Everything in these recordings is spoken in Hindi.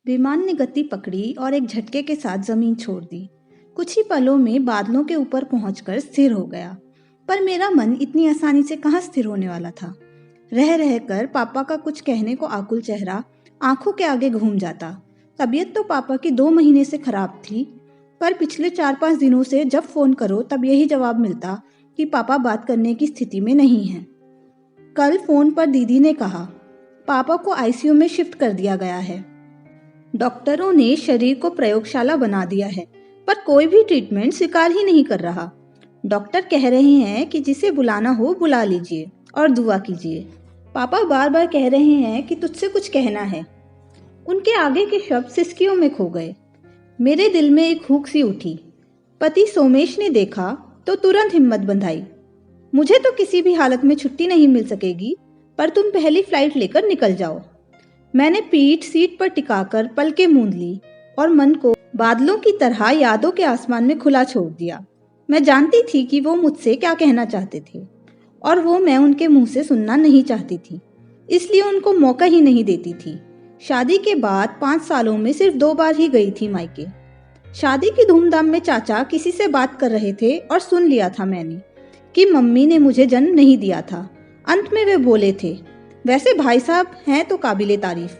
विमान ने गति पकड़ी और एक झटके के साथ जमीन छोड़ दी। कुछ ही पलों में बादलों के ऊपर पहुंचकर स्थिर हो गया। पर मेरा मन इतनी आसानी से कहाँ स्थिर होने वाला था। रह रहकर पापा का कुछ कहने को आकुल चेहरा आंखों के आगे घूम जाता। तबीयत तो पापा की 2 महीने से खराब थी, पर पिछले 4-5 दिनों से जब फोन करो तब यही जवाब मिलता कि पापा बात करने की स्थिति में नहीं हैं। कल फोन पर दीदी ने कहा, पापा को आईसीयू में शिफ्ट कर दिया गया है। डॉक्टरों ने शरीर को प्रयोगशाला बना दिया है, पर कोई भी ट्रीटमेंट स्वीकार ही नहीं कर रहा। डॉक्टर कह रहे हैं कि जिसे बुलाना हो बुला लीजिए और दुआ कीजिए। पापा बार बार कह रहे हैं कि तुझसे कुछ कहना है। उनके आगे के शब्द सिसकियों में खो गए। मेरे दिल में एक हुक सी उठी। पति सोमेश ने देखा तो तुरंत हिम्मत बंधाई। मुझे तो किसी भी हालत में छुट्टी नहीं मिल सकेगी, पर तुम पहली फ्लाइट लेकर निकल जाओ। मैंने पीठ सीट पर टिकाकर पलकें मूंद ली और मन को बादलों की तरह यादों के आसमान में खुला छोड़ दिया। मैं जानती थी कि वो मुझसे क्या कहना चाहते थे और वो मैं उनके मुंह से सुनना नहीं चाहती थी, इसलिए उनको मौका ही नहीं देती थी। शादी के बाद 5 सालों में सिर्फ 2 बार ही गई थी मायके। शादी की धूमधाम में चाचा किसी से बात कर रहे थे और सुन लिया था मैंने कि मम्मी ने मुझे जन्म नहीं दिया था। अंत में वे बोले थे, वैसे भाई साहब हैं तो काबिले तारीफ।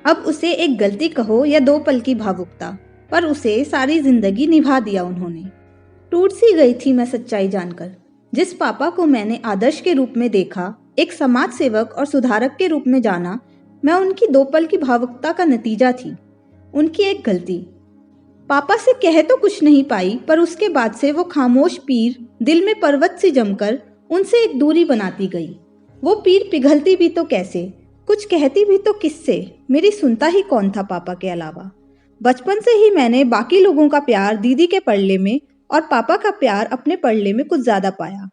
अब उसे एक गलती कहो या 2 पल की भावुकता, पर उसे सारी जिंदगी निभा दिया उन्होंने। टूट सी गई थी मैं सच्चाई जानकर। जिस पापा को मैंने आदर्श के रूप में देखा, एक समाज सेवक और सुधारक के रूप में जाना, मैं उनकी 2 पल की भावुकता का नतीजा थी। उनकी एक गलती। पापा से कह तो कुछ नहीं पाई, पर उसके बाद से वो खामोश पीर दिल में पर्वत सी जमकर उनसे एक दूरी बनाती गई। वो पीर पिघलती भी तो कैसे, कुछ कहती भी तो किससे। मेरी सुनता ही कौन था पापा के अलावा। बचपन से ही मैंने बाकी लोगों का प्यार दीदी के पड़ले में और पापा का प्यार अपने पड़ले में कुछ ज्यादा पाया।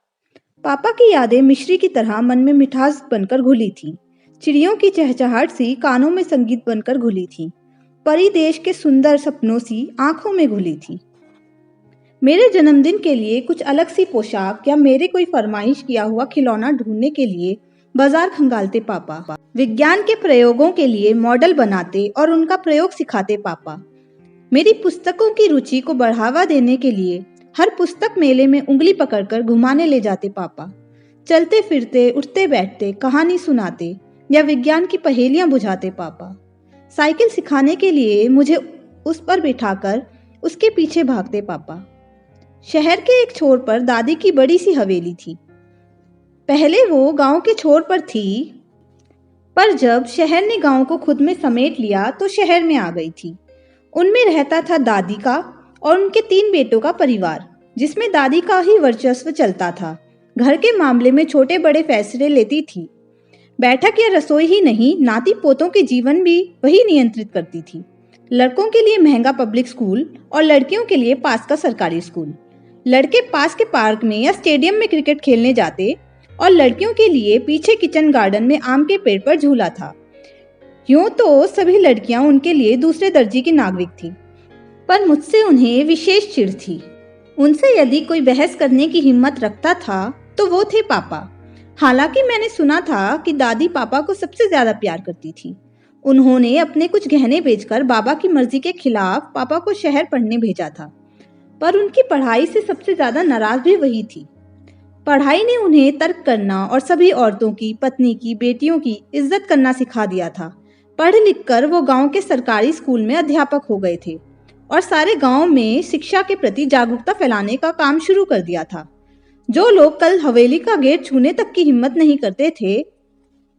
पापा की यादें मिश्री की तरह मन में मिठास बनकर घुली थी। चिड़ियों की चहचहाट सी कानों में संगीत बनकर घुली थी। परी देश के सुंदर सपनों सी आंखों में घुली थी। मेरे जन्मदिन के लिए कुछ अलग सी पोशाक या मेरे कोई फरमाइश किया हुआ खिलौना ढूंढने के लिए बाजार खंगालते पापा। विज्ञान के प्रयोगों के लिए मॉडल बनाते और उनका प्रयोग सिखाते पापा। मेरी पुस्तकों की रुचि को बढ़ावा देने के लिए हर पुस्तक मेले में उंगली पकड़कर घुमाने ले जाते पापा। चलते फिरते उठते बैठते कहानी सुनाते या विज्ञान की पहेलियां बुझाते पापा। साइकिल सिखाने के लिए मुझे उस पर बिठाकर उसके पीछे भागते पापा। शहर के एक छोर पर दादी की बड़ी सी हवेली थी। पहले वो गांव के छोर पर थी, पर जब शहर ने गांव को खुद में समेट लिया तो शहर में आ गई थी। उनमें रहता था दादी का और उनके 3 बेटों का परिवार, जिसमें दादी का ही वर्चस्व चलता था। घर के मामले में छोटे बड़े फैसले लेती थी। बैठक या रसोई ही नहीं, नाती पोतों के जीवन भी वही नियंत्रित करती थी। लड़कों के लिए महंगा पब्लिक स्कूल और लड़कियों के लिए पास का सरकारी स्कूल। लड़के पास के पार्क में या स्टेडियम में क्रिकेट खेलने जाते और लड़कियों के लिए पीछे किचन गार्डन में आम के पेड़ पर झूला था। यूं तो सभी लड़कियां उनके लिए दूसरे दर्जे की नागरिक थी, पर मुझसे उन्हें विशेष चिढ़ थी। उनसे यदि कोई बहस करने की हिम्मत रखता था तो वो थे पापा। हालांकि मैंने सुना था कि दादी पापा को सबसे ज्यादा प्यार करती थी। उन्होंने अपने कुछ गहने बेचकर बाबा की मर्जी के खिलाफ पापा को शहर पढ़ने भेजा था, पर उनकी पढ़ाई से सबसे ज्यादा नाराज भी वही थी। पढ़ाई ने उन्हें तर्क करना और सभी औरतों की, पत्नी की, बेटियों की इज्जत करना सिखा दिया था। पढ़ लिख कर वो गांव के सरकारी स्कूल में अध्यापक हो गए थे और सारे गांव में शिक्षा के प्रति जागरूकता फैलाने का काम शुरू कर दिया था। जो लोग कल हवेली का गेट छूने तक की हिम्मत नहीं करते थे,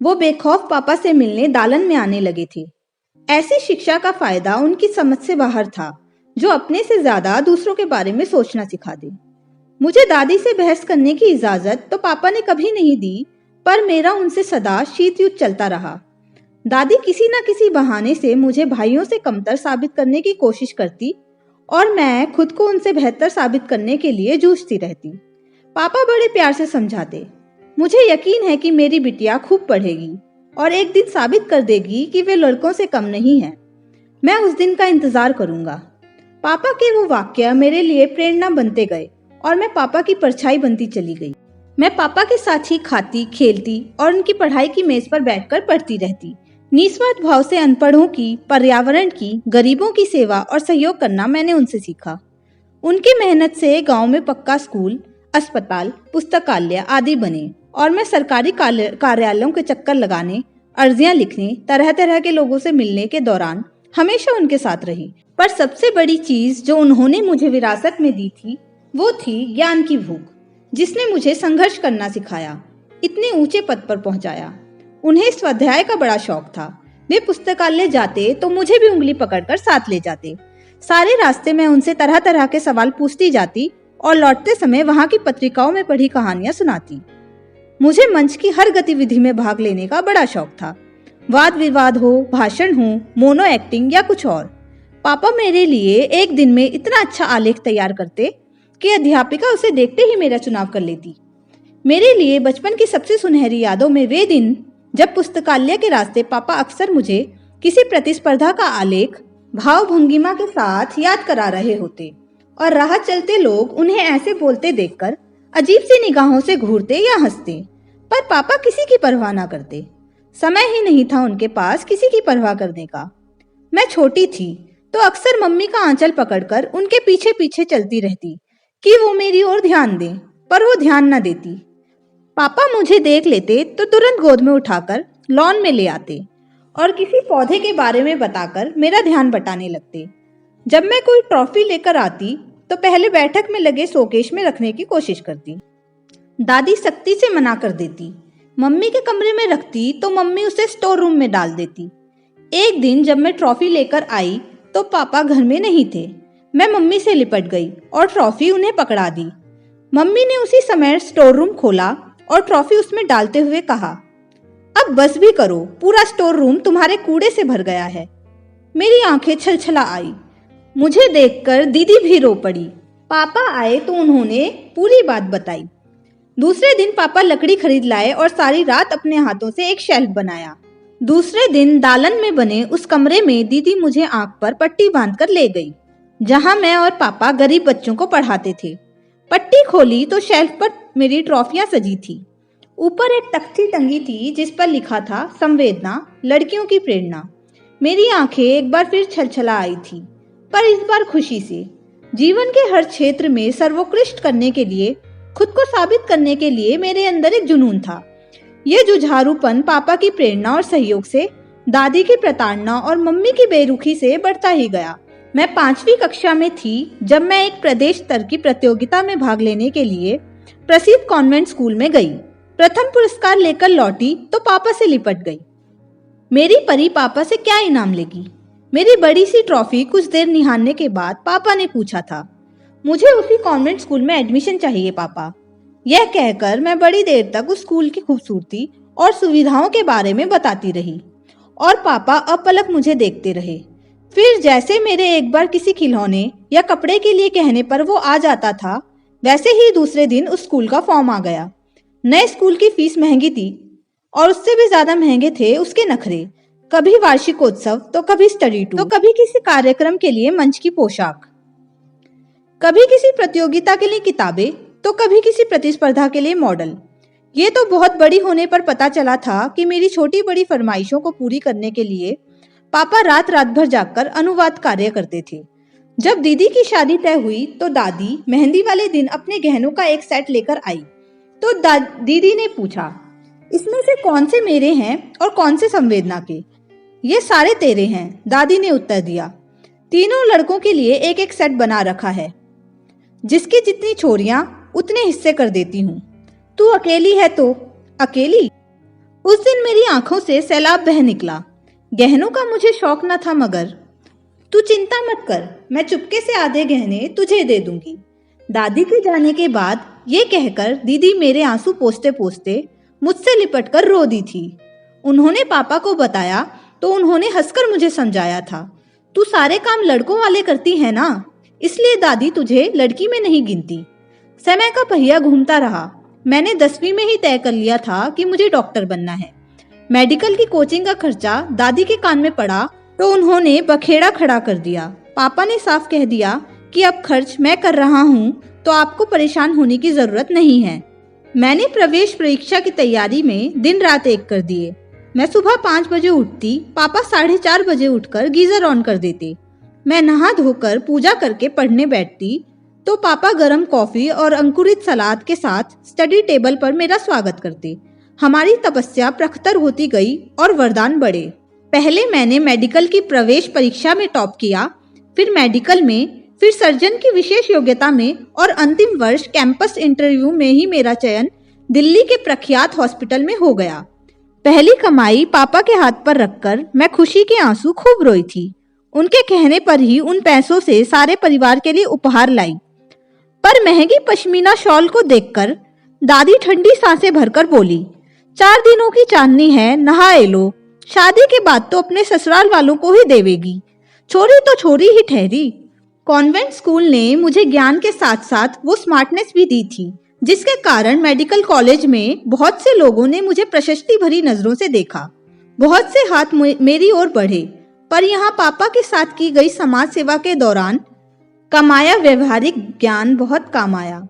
वो बेखौफ पापा से मिलने दालन में आने लगे थे। ऐसी शिक्षा का फायदा उनकी समझ से बाहर था, जो अपने से ज्यादा दूसरों के बारे में सोचना सिखा दे। मुझे दादी से बहस करने की इजाजत तो पापा ने कभी नहीं दी, पर मेरा उनसे सदा शीत युद्ध चलता रहा। दादी किसी न किसी बहाने से मुझे भाइयों से कमतर साबित करने की कोशिश करती और मैं खुद को उनसे बेहतर साबित करने के लिए जूझती रहती। पापा बड़े प्यार से समझाते, मुझे यकीन है कि मेरी बिटिया खूब पढ़ेगी और एक दिन साबित कर देगी कि वे लड़कों से कम नहीं है। मैं उस दिन का इंतजार करूंगा। पापा के वो वाक्य मेरे लिए प्रेरणा बनते गए और मैं पापा की परछाई बनती चली गई। मैं पापा के साथ ही खाती, खेलती और उनकी पढ़ाई की मेज पर बैठकर पढ़ती रहती। निस्वार्थ भाव से अनपढ़ों की, पर्यावरण की, गरीबों की सेवा और सहयोग करना मैंने उनसे सीखा। उनकी मेहनत से गांव में पक्का स्कूल, अस्पताल, पुस्तकालय आदि बने और मैं सरकारी कार्यालयों के चक्कर लगाने, अर्जियां लिखने, तरह तरह के लोगों से मिलने के दौरान हमेशा उनके साथ रही। पर सबसे बड़ी चीज जो उन्होंने मुझे विरासत में दी थी, वो थी ज्ञान की भूख, जिसने मुझे संघर्ष करना सिखाया, इतने ऊंचे पद पर पहुंचाया। उन्हें स्वाध्याय का बड़ा शौक था। वे पुस्तकालय जाते तो मुझे भी उंगली पकड़कर साथ ले जाते। सारे रास्ते में उनसे तरह तरह के सवाल पूछती जाती और लौटते समय वहां की पत्रिकाओं में पढ़ी कहानियां सुनाती। मुझे मंच की हर गतिविधि में भाग लेने का बड़ा शौक था। वाद विवाद हो, भाषण हो, मोनो एक्टिंग या कुछ और। पापा मेरे लिए एक दिन में इतना अच्छा आलेख तैयार करते कि अध्यापिका उसे देखते ही मेरा चुनाव कर लेती। मेरे लिए बचपन की सबसे सुनहरी यादों में वे दिन जब पुस्तकालय के रास्ते पापा अक्सर मुझे किसी प्रतिस्पर्धा का आलेख भाव भंगिमा के साथ याद करा रहे होते और राह चलते लोग उन्हें ऐसे बोलते देखकर अजीब सी निगाहों से घूरते या हंसते, पर पापा किसी की परवाह ना करते। समय ही नहीं था उनके पास किसी की परवाह करने का। मैं छोटी थी तो अक्सर मम्मी का आंचल पकड़कर उनके पीछे पीछे चलती रहती कि वो मेरी ओर ध्यान दें, पर वो ध्यान न देती। पापा मुझे देख लेते तो तुरंत गोद में उठाकर लॉन में ले आते और किसी पौधे के बारे में बताकर मेरा ध्यान बटाने लगते। जब मैं कोई ट्रॉफी लेकर आती तो पहले बैठक में लगे शोकेश में रखने की कोशिश करती। दादी सख्ती से मना कर देती। मम्मी के कमरे में रखती तो मम्मी उसे स्टोर रूम में डाल देती। एक दिन जब मैं ट्रॉफी लेकर आई तो पापा घर में नहीं थे। मैं मम्मी से लिपट गई और ट्रॉफी उन्हें पकड़ा दी। मम्मी ने उसी समय स्टोर रूम खोला और ट्रॉफी उसमें डालते हुए कहा, अब बस भी करो, पूरा स्टोर रूम तुम्हारे कूड़े से भर गया है। मेरी आंखें छलछला आई। मुझे देखकर दीदी भी रो पड़ी। पापा आए तो उन्होंने पूरी बात बताई। दूसरे दिन पापा लकड़ी खरीद लाए और सारी रात अपने हाथों से एक शेल्फ बनाया। दूसरे दिन दालन में बने उस कमरे में दीदी मुझे आंख पर पट्टी बांधकर ले गई, जहां मैं और पापा गरीब बच्चों को पढ़ाते थे। पट्टी खोली तो शेल्फ पर मेरी ट्रॉफियां सजी थी। ऊपर एक तख्ती टंगी थी जिस पर लिखा था, संवेदना, लड़कियों की प्रेरणा। मेरी आंखें एक बार फिर छलछला आई थी, पर इस बार खुशी से। जीवन के हर क्षेत्र में सर्वोत्कृष्ट करने के लिए, खुद को साबित करने के लिए मेरे अंदर एक जुनून था। यह जुझारूपन पापा की प्रेरणा और सहयोग से, दादी की प्रताड़ना और मम्मी की बेरुखी से बढ़ता ही गया। मैं 5वीं कक्षा में थी जब मैं एक प्रदेश स्तर की प्रतियोगिता में भाग लेने के लिए प्रसिद्ध कॉन्वेंट स्कूल में गई। प्रथम पुरस्कार लेकर लौटी तो पापा से लिपट गई। मेरी परी पापा से क्या इनाम लेगी? मेरी बड़ी सी ट्रॉफी कुछ देर निहारने के बाद पापा ने पूछा था, मुझे उसी कॉन्वेंट स्कूल में एडमिशन चाहिए पापा। यह कहकर मैं बड़ी देर तक उस स्कूल की खूबसूरती और सुविधाओं के बारे में बताती रही और पापा अपलक मुझे देखते रहे। फिर जैसे मेरे एक बार किसी खिलौने या कपड़े के लिए कहने पर वो आ जाता था, वैसे ही दूसरे दिन उस स्कूल का फॉर्म आ गया। नए स्कूल की फीस महंगी थी और उससे भी ज्यादा महंगे थे उसके नखरे। कभी वार्षिकोत्सव तो कभी स्टडी टूर, तो कभी किसी कार्यक्रम के लिए मंच की पोशाक, कभी किसी प्रतियोगिता के लिए किताबें, तो कभी किसी प्रतिस्पर्धा के लिए मॉडल। ये तो बहुत बड़ी होने पर पता चला था कि मेरी छोटी बड़ी फरमाइशों को पूरी करने के लिए पापा रात रात भर जागकर अनुवाद कार्य करते थे। जब दीदी की शादी तय हुई तो दादी मेहंदी वाले दिन अपने गहनों का एक सेट लेकर आई तो दीदी ने पूछा, इसमें से कौन से मेरे हैं और कौन से संवेदना के? ये सारे तेरे हैं, दादी ने उत्तर दिया। तीनों लड़कों के लिए एक एक सेट बना रखा है, जिसकी जितनी छोरियां उतने हिस्से कर देती हूँ। तू अकेली है तो अकेली। उस दिन मेरी आंखों से सैलाब बह निकला। गहनों का मुझे शौक न था, मगर तू चिंता मत कर, मैं चुपके से आधे गहने तुझे दे दूंगी। दादी के जाने के बाद ये कहकर दीदी मेरे आंसू पोंछते पोंछते मुझसे लिपटकर रो दी थी। उन्होंने पापा को बताया तो उन्होंने हंसकर मुझे समझाया था, तू सारे काम लड़कों वाले करती है ना, इसलिए दादी तुझे लड़की में नहीं गिनती। समय का पहिया घूमता रहा। मैंने 10वीं में ही तय कर लिया था कि मुझे डॉक्टर बनना है। मेडिकल की कोचिंग का खर्चा दादी के कान में पड़ा तो उन्होंने बखेड़ा खड़ा कर दिया। पापा ने साफ कह दिया कि अब खर्च मैं कर रहा हूँ तो आपको परेशान होने की जरूरत नहीं है। मैंने प्रवेश परीक्षा की तैयारी में दिन रात एक कर दिए। मैं सुबह 5 बजे उठती, पापा 4:30 बजे उठकर गीजर ऑन कर देते। मैं नहा धोकर पूजा करके पढ़ने बैठती तो पापा गरम कॉफी और अंकुरित सलाद के साथ स्टडी टेबल पर मेरा स्वागत करते। हमारी तपस्या प्रखर होती गई और वरदान बढ़े। पहले मैंने मेडिकल की प्रवेश परीक्षा में टॉप किया, फिर मेडिकल में, फिर सर्जन की विशेष योग्यता में और अंतिम वर्ष कैंपस इंटरव्यू में ही मेरा चयन दिल्ली के प्रख्यात हॉस्पिटल में हो गया। पहली कमाई पापा के हाथ पर रखकर मैं खुशी के आंसू खूब रोई थी। उनके कहने पर ही उन पैसों से सारे परिवार के लिए उपहार लाई। पर महंगी पश्मीना शॉल को देखकर दादी ठंडी सांसें भरकर बोली, 4 दिनों की चांदनी है, नहाए लो, शादी के बाद तो अपने ससुराल वालों को ही देवेगी। छोरी तो छोरी ही ठहरी। कॉन्वेंट स्कूल ने मुझे ज्ञान के साथ साथ वो स्मार्टनेस भी दी थी, जिसके कारण मेडिकल कॉलेज में बहुत से लोगों ने मुझे प्रशस्ति भरी नजरों से देखा। बहुत से हाथ मेरी ओर बढ़े, पर यहाँ पापा के साथ की गई समाज सेवा के दौरान कमाया व्यवहारिक ज्ञान बहुत काम आया।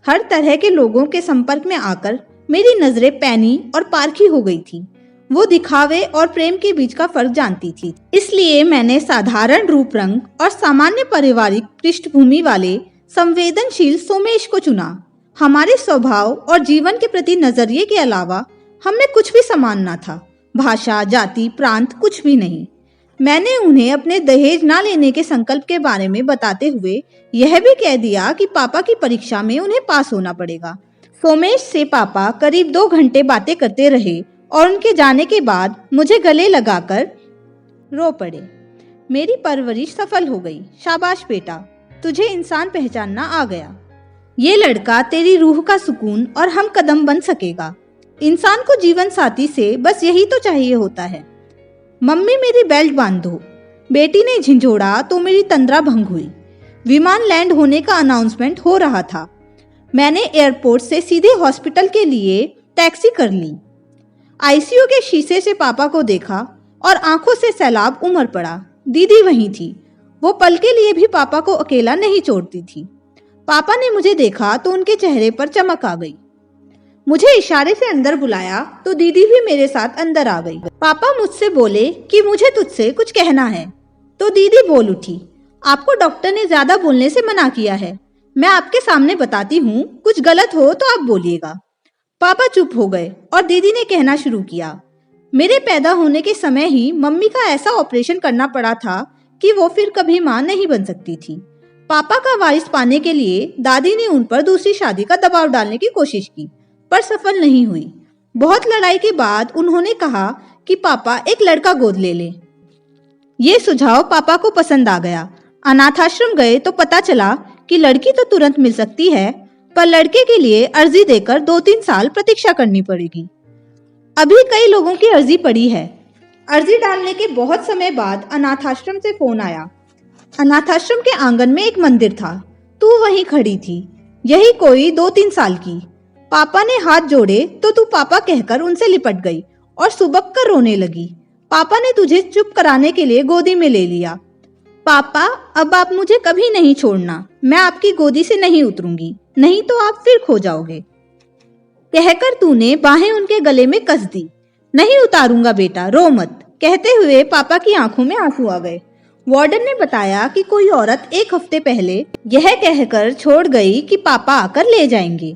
हर तरह के लोगों के संपर्क में आकर मेरी नजरें पैनी और पारखी हो गई थी। वो दिखावे और प्रेम के बीच का फर्क जानती थी। इसलिए मैंने साधारण रूप रंग और सामान्य पारिवारिक पृष्ठभूमि वाले संवेदनशील सोमेश को चुना। हमारे स्वभाव और जीवन के प्रति नजरिए के अलावा हमें कुछ भी समान ना था। भाषा, जाति, प्रांत कुछ भी नहीं। मैंने उन्हें अपने दहेज ना लेने के संकल्प के बारे में बताते हुए यह भी कह दिया कि पापा की परीक्षा में उन्हें पास होना पड़ेगा। सोमेश से पापा करीब 2 घंटे बातें करते रहे और उनके जाने के बाद मुझे गले लगाकर रो पड़े। मेरी परवरिश सफल हो गई। शाबाश बेटा, तुझे इंसान पहचानना आ गया। ये लड़का तेरी रूह का सुकून और हम कदम बन सकेगा। इंसान को जीवन साथी से बस यही तो चाहिए होता है। मम्मी मेरी बेल्ट बांध दो। बेटी ने झिंझोड़ा तो मेरी तंद्रा भंग हुई। विमान लैंड होने का अनाउंसमेंट हो रहा था। मैंने एयरपोर्ट से सीधे हॉस्पिटल के लिए टैक्सी कर ली। आईसीयू के शीशे से पापा को देखा और आंखों से सैलाब उमड़ पड़ा। दीदी वहीं थी। वो पल के लिए भी पापा को अकेला नहीं छोड़ती थी। पापा ने मुझे देखा तो उनके चेहरे पर चमक आ गई। मुझे इशारे से अंदर बुलाया तो दीदी भी मेरे साथ अंदर आ गई। पापा मुझसे बोले कि मुझे तुझसे कुछ कहना है, तो दीदी बोल उठी, आपको डॉक्टर ने ज्यादा बोलने से मना किया है। मैं आपके सामने बताती हूँ, कुछ गलत हो तो आप बोलिएगा। पापा चुप हो गए और दीदी ने कहना शुरू किया, मेरे पैदा होने के समय ही मम्मी का ऐसा ऑपरेशन करना पड़ा था कि वो फिर कभी मां नहीं बन सकती थी। पापा का वारिस पाने के लिए दादी ने उन पर दूसरी शादी का दबाव डालने की कोशिश की, पर सफल नहीं हुई। बहुत लड़ाई के बाद उन्होंने कहा कि पापा एक लड़का गोद ले ले। ये सुझाव पापा को पसंद आ गया। अनाथाश्रम गए तो पता चला कि लड़की तो तुरंत मिल सकती है, पर लड़के के लिए अर्जी देकर 2-3 साल प्रतीक्षा करनी पड़ेगी। अभी कई लोगों की अर्जी पड़ी है। अर्जी डालने के बहुत समय बाद अनाथाश्रम से फोन आया। अनाथाश्रम के आंगन में एक मंदिर था। तू वहीं खड़ी थी, यही कोई 2-3 साल की। पापा ने हाथ जोड़े तो तू पापा कहकर उनसे लिपट गई और सुबक कर रोने लगी। पापा ने तुझे चुप कराने के लिए गोदी में ले लिया। पापा, अब आप मुझे कभी नहीं छोड़ना। मैं आपकी गोदी से नहीं उतरूंगी, नहीं तो आप फिर खो जाओगे। कहकर तूने बाहें उनके गले में कस दी। नहीं उतारूंगा बेटा, रो मत। कहते हुए पापा की आंखों में आंसू आ गए। वार्डन ने बताया कि कोई औरत 1 हफ्ते पहले यह कहकर छोड़ गई कि पापा आकर ले जाएंगे।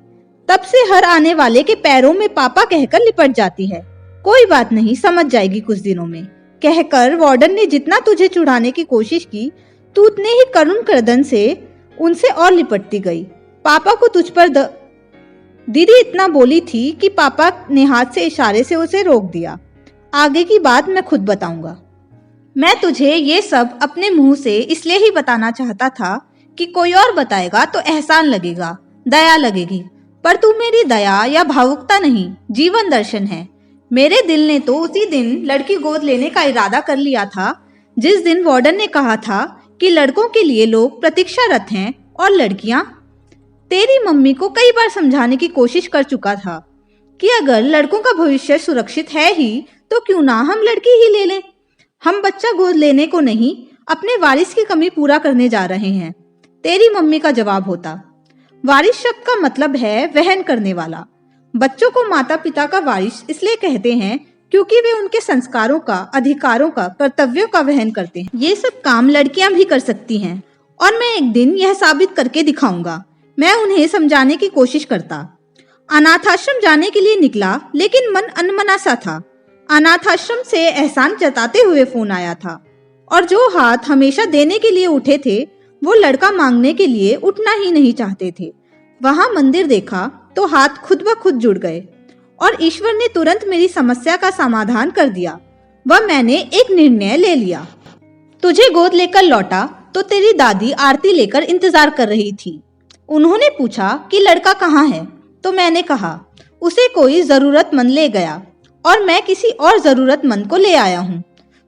तब से हर आने वाले के पैरों में पापा कहकर लिपट जाती है। कोई बात नहीं, समझ जाएगी कुछ दिनों में। कहकर वार्डन ने जितना तुझे छुड़ाने की कोशिश की, तू उतने ही करुण क्रदन से उनसे और लिपटती गई। पापा को तुझ पर दीदी इतना बोली थी कि पापा ने हाथ से इशारे से उसे रोक दिया। आगे की बात मैं खुद बताऊंगा। मैं तुझे ये सब अपने मुंह से इसलिए ही बताना चाहता था कि कोई और बताएगा तो एहसान लगेगा, दया लगेगी, पर तू मेरी दया या भावुकता नहीं, जीवन दर्शन है। मेरे दिल ने तो उसी दिन लड़की गोद लेने का इरादा कर लिया था जिस दिन वार्डन ने कहा था कि लड़कों के लिए लोग प्रतीक्षारत हैं और लड़कियां। तेरी मम्मी को कई बार समझाने की कोशिश कर चुका था कि अगर लड़कों का भविष्य सुरक्षित है ही तो क्यों ना हम लड़की ही ले लें। हम बच्चा गोद लेने को नहीं, अपने वारिस की कमी पूरा करने जा रहे हैं। तेरी मम्मी का जवाब होता। वारिस शब्द का मतलब है वहन करने वाला। बच्चों को माता पिता का वारिस इसलिए कहते हैं क्योंकि वे उनके संस्कारों का, अधिकारों का, कर्तव्यों का वहन करते हैं। ये सब काम लड़कियां भी कर सकती हैं और मैं एक दिन यह साबित करके दिखाऊंगा। मैं उन्हें समझाने की कोशिश करता। अनाथाश्रम जाने के लिए निकला, लेकिन मन अनमना सा था। अनाथाश्रम से एहसान जताते हुए फोन आया था और जो हाथ हमेशा देने के लिए उठे थे वो लड़का मांगने के लिए उठना ही नहीं चाहते थे। वहां मंदिर देखा तो हाथ खुद ब खुद जुड़ गए और ईश्वर ने तुरंत मेरी समस्या का समाधान कर दिया। वह मैंने एक निर्णय ले लिया। तुझे गोद लेकर लौटा तो तेरी दादी आरती लेकर इंतजार कर रही थी। उन्होंने पूछा कि लड़का कहाँ है, तो मैंने कहा उसे कोई जरूरतमंद ले गया और मैं किसी और जरूरतमंद को ले आया हूँ।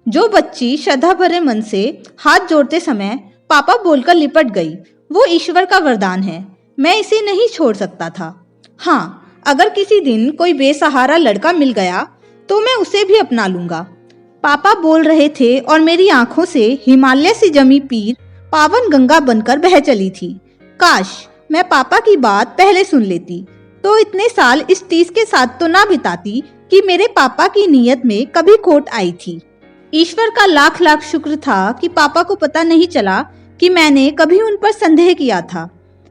जो बच्ची श्रद्धा भरे मन से हाथ जोड़ते समय पापा बोलकर लिपट गई, वो ईश्वर का वरदान है। मैं इसे नहीं छोड़ सकता था। हाँ, अगर किसी दिन कोई बेसहारा लड़का मिल गया तो मैं उसे भी अपना लूंगा। पापा बोल रहे थे और मेरी आंखों से हिमालय से जमी पीर पावन गंगा बनकर बह चली थी। काश मैं पापा की बात पहले सुन लेती तो इतने साल इस टीस के साथ तो ना बिताती कि मेरे पापा की नीयत में कभी खोट आई थी। ईश्वर का लाख लाख शुक्र था कि पापा को पता नहीं चला कि मैंने कभी उन पर संदेह किया था।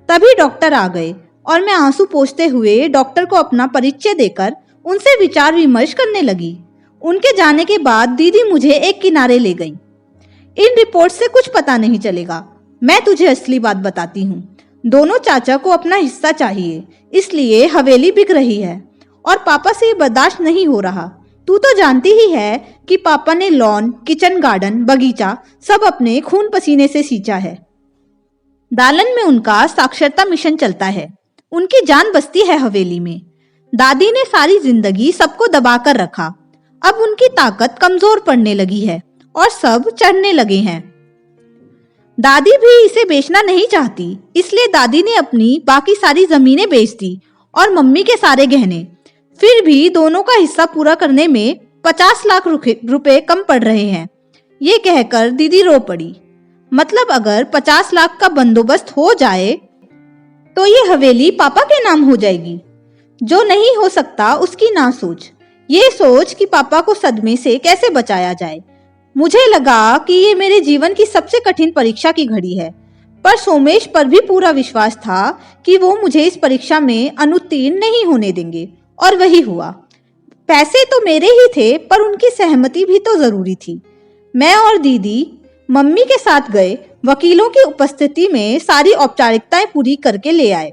तभी डॉक्टर आ गए और मैं आंसू पोंछते हुए डॉक्टर को अपना परिचय देकर उनसे विचार विमर्श करने लगी। उनके जाने के बाद दीदी मुझे एक किनारे ले गई। इन रिपोर्ट से कुछ पता नहीं चलेगा, मैं तुझे असली बात बताती हूँ। दोनों चाचा को अपना हिस्सा चाहिए, इसलिए हवेली बिक रही है और पापा से ये बर्दाश्त नहीं हो रहा। तू तो जानती ही है कि पापा ने लॉन, किचन गार्डन, बगीचा सब अपने खून पसीने से सींचा है। दालन में उनका साक्षरता मिशन चलता है। उनकी जान बसती है हवेली में। दादी ने सारी जिंदगी सबको दबाकर रखा। अब उनकी ताकत कमजोर पड़ने लगी है और सब चढ़ने लगे हैं। दादी भी इसे बेचना नहीं चाहती, इसलिए दादी ने अपनी बाकी सारी जमीनें बेच दी और मम्मी के सारे गहने। फिर भी दोनों का हिस्सा पूरा करने में 50 लाख रुपए कम पड़ रहे हैं। ये कहकर दीदी रो पड़ी। मतलब अगर 50 लाख का बंदोबस्त हो जाए तो ये हवेली पापा के नाम हो जाएगी। जो नहीं हो सकता उसकी ना सोच। ये सोच कि पापा को सदमे से कैसे बचाया जाए। मुझे लगा कि ये मेरे जीवन की सबसे कठिन परीक्षा की घड़ी है, पर सोमेश पर भी पूरा विश्वास था कि वो मुझे इस परीक्षा में अनुत्तीर्ण नहीं होने देंगे, और वही हुआ। पैसे तो मेरे ही थे, पर उनकी सहमति भी तो जरूरी थी। मैं और दीदी मम्मी के साथ गए, वकीलों की उपस्थिति में सारी औपचारिकताएं पूरी करके ले आए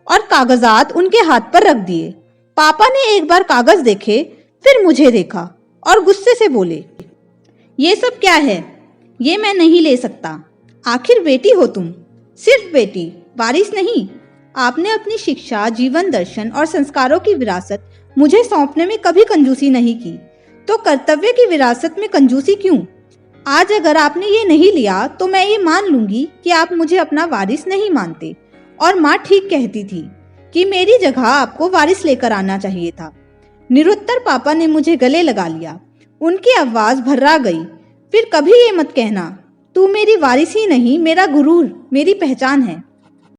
और कागजात उनके हाथ पर रख दिए। पापा ने एक बार कागज देखे, फिर मुझे देखा और गुस्से से बोले, ये सब क्या है? ये मैं नहीं ले सकता। आखिर बेटी हो तुम, सिर्फ बेटी, वारिस नहीं। आपने अपनी शिक्षा, जीवन दर्शन और संस्कारों की विरासत मुझे सौंपने में कभी कंजूसी नहीं की, तो कर्तव्य की विरासत में कंजूसी क्यों? आज अगर आपने ये नहीं लिया तो मैं ये मान लूंगी कि आप मुझे अपना वारिस नहीं मानते। और माँ ठीक कहती थी कि मेरी जगह आपको वारिस लेकर आना चाहिए था। निरुत्तर पापा ने मुझे गले लगा लिया। उनकी आवाज भर्रा गई। फिर कभी ये मत कहना, तू मेरी वारिस ही नहीं, मेरा गुरूर, मेरी पहचान है।